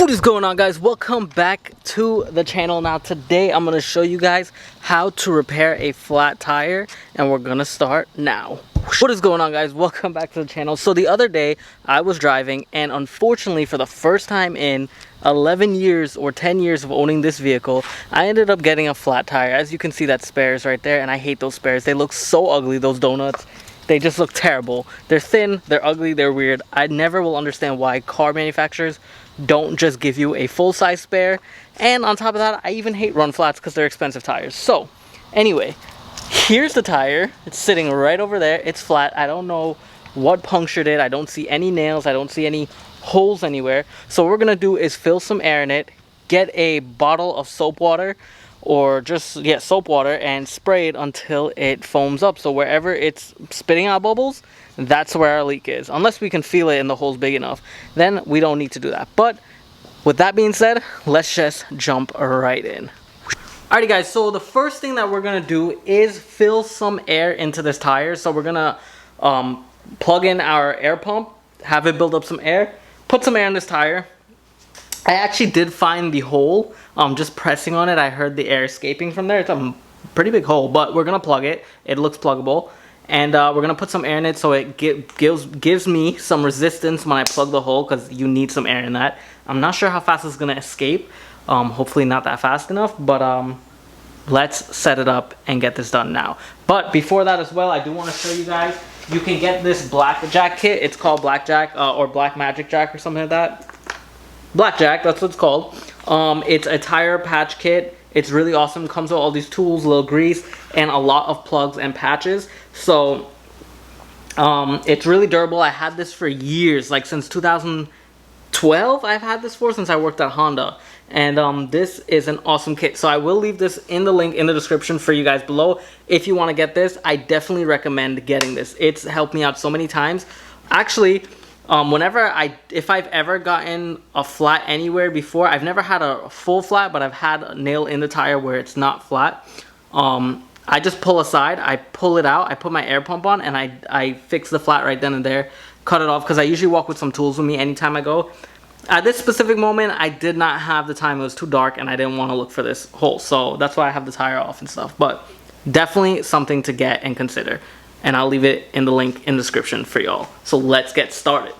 What is going on, guys? Welcome back to the channel. Now today I'm going to show you guys how to repair a flat tire, and we're going to start now. What is going on, guys? Welcome back to the channel. So the other day I was driving, and unfortunately for the first time in 11 years or 10 years of owning this vehicle, I ended up getting a flat tire. As you can see, that spares right there, and I hate those spares. They look so ugly, those donuts. They just look terrible. They're thin, they're ugly, they're weird. I never will understand why car manufacturers don't just give you a full-size spare. And on top of that, I even hate run flats because they're expensive tires. So anyway, here's the tire. It's sitting right over there. It's flat. I don't know what punctured it. I don't see any nails. I don't see any holes anywhere. So what we're gonna do is fill some air in it, get a bottle of soap water, or just soap water, and spray it until it foams up. So wherever it's spitting out bubbles, that's where our leak is. Unless we can feel it and the hole's big enough, then we don't need to do that. But with that being said, let's just jump right in. Alrighty, guys, so the first thing that we're gonna do is fill some air into this tire. So we're gonna plug in our air pump, have it build up some air, put some air in this tire. I actually did find the hole. Just pressing on it, I heard the air escaping from there. It's a pretty big hole, but we're gonna plug it. It looks pluggable, and we're gonna put some air in it so it gives me some resistance when I plug the hole, because you need some air in that. I'm not sure how fast it's gonna escape. Hopefully not that fast enough, but let's set it up and get this done now. But before that as well, I do want to show you guys. You can get this Blackjack kit. It's called Blackjack or Black Magic Jack or something like that. Blackjack, that's what it's called. It's a tire patch kit. It's really awesome. Comes with all these tools, a little grease, and a lot of plugs and patches. So it's really durable. I had this for years, like since 2012 I've had this since I worked at Honda. And this is an awesome kit. So I will leave this in the link in the description for you guys below. If you want to get this, I definitely recommend getting this. It's helped me out so many times. Actually, if I've ever gotten a flat anywhere before, I've never had a full flat, but I've had a nail in the tire where it's not flat. I just pull aside, I pull it out, I put my air pump on, and I fix the flat right then and there, cut it off, because I usually walk with some tools with me anytime I go. At this specific moment, I did not have the time. It was too dark, and I didn't want to look for this hole, so that's why I have the tire off and stuff. But definitely something to get and consider. And I'll leave it in the link in the description for y'all. So let's get started.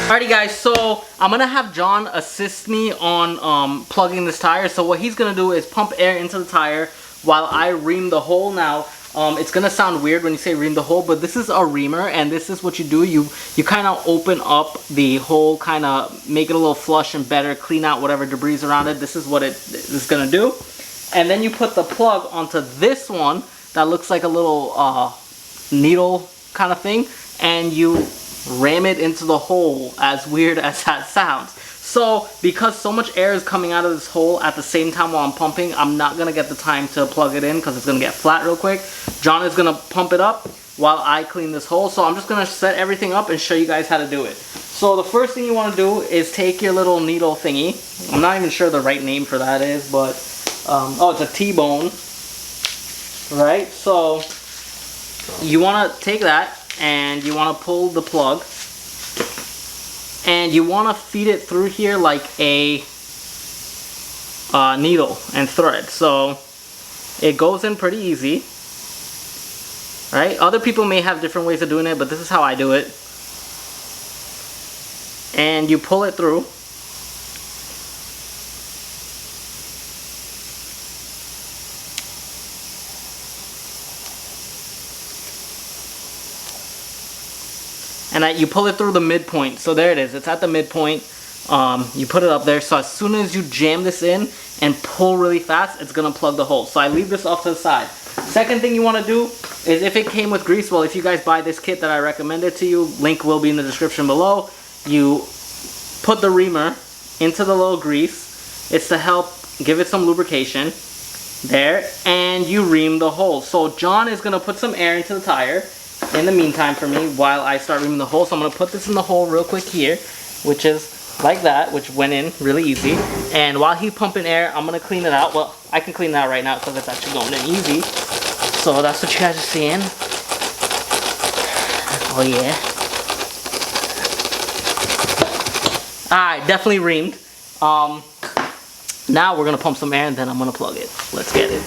Alrighty, guys, so I'm gonna have John assist me on plugging this tire. So what he's gonna do is pump air into the tire while I ream the hole. Now, it's gonna sound weird when you say ream the hole, but this is a reamer, and this is what you do. You kind of open up the hole, kind of make it a little flush and better, clean out whatever debris around it. This is what it is gonna do. And then you put the plug onto this one that looks like a little needle kind of thing, and you ram it into the hole, as weird as that sounds. So because so much air is coming out of this hole at the same time while I'm pumping, I'm not gonna get the time to plug it in because it's gonna get flat real quick. John is gonna pump it up while I clean this hole. So I'm just gonna set everything up and show you guys how to do it. So the first thing you want to do is take your little needle thingy. I'm not even sure the right name for that is, but oh, it's a T-bone. Right, so you want to take that and you want to pull the plug, and you want to feed it through here like a needle and thread. So it goes in pretty easy, right? Other people may have different ways of doing it, but this is how I do it. And you pull it through. And you pull it through the midpoint. So there it is. It's at the midpoint. You put it up there. So as soon as you jam this in and pull really fast, it's going to plug the hole. So I leave this off to the side. Second thing you want to do is, if it came with grease, well, if you guys buy this kit that I recommended to you, link will be in the description below. You put the reamer into the little grease. It's to help give it some lubrication. There. And you ream the hole. So John is going to put some air into the tire in the meantime for me while I start reaming the hole. So I'm going to put this in the hole real quick here, which is like that, which went in really easy. And while he's pumping air, I'm going to clean it out. Well, I can clean it out right now because it's actually going in easy. So that's what you guys are seeing. Oh yeah. Alright, definitely reamed. Now we're gonna pump some air and then I'm gonna plug it. Let's get it.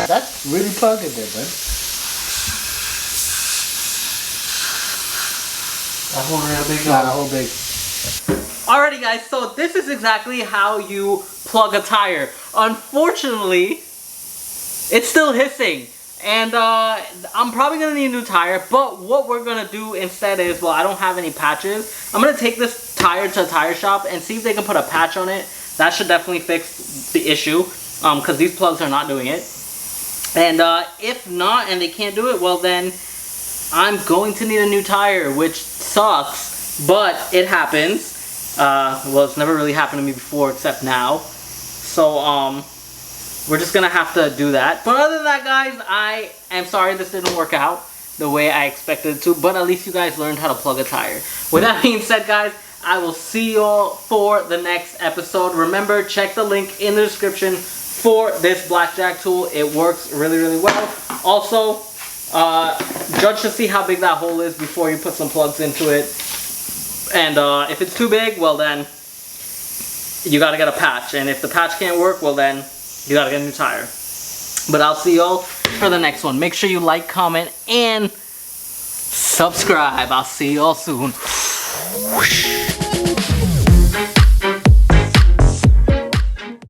That's really plugged in there, man. That whole real big? Nah, the whole big. Alrighty guys, so this is exactly how you plug a tire. Unfortunately, it's still hissing. And I'm probably going to need a new tire. But what we're going to do instead is, well, I don't have any patches. I'm going to take this tire to a tire shop and see if they can put a patch on it. That should definitely fix the issue. Because these plugs are not doing it. And if not, and they can't do it, well then, I'm going to need a new tire, which sucks. But it happens. Well, it's never really happened to me before except now. So, we're just gonna have to do that. But other than that, guys, I am sorry this didn't work out the way I expected it to, but at least you guys learned how to plug a tire. With that being said, guys, I will see you all for the next episode. Remember, check the link in the description for this blackjack tool. It works really, really well. Also, judge to see how big that hole is before you put some plugs into it. And if it's too big, well then, you gotta get a patch. And if the patch can't work, well then, you gotta get a new tire. But I'll see y'all for the next one. Make sure you like, comment, and subscribe. I'll see y'all soon.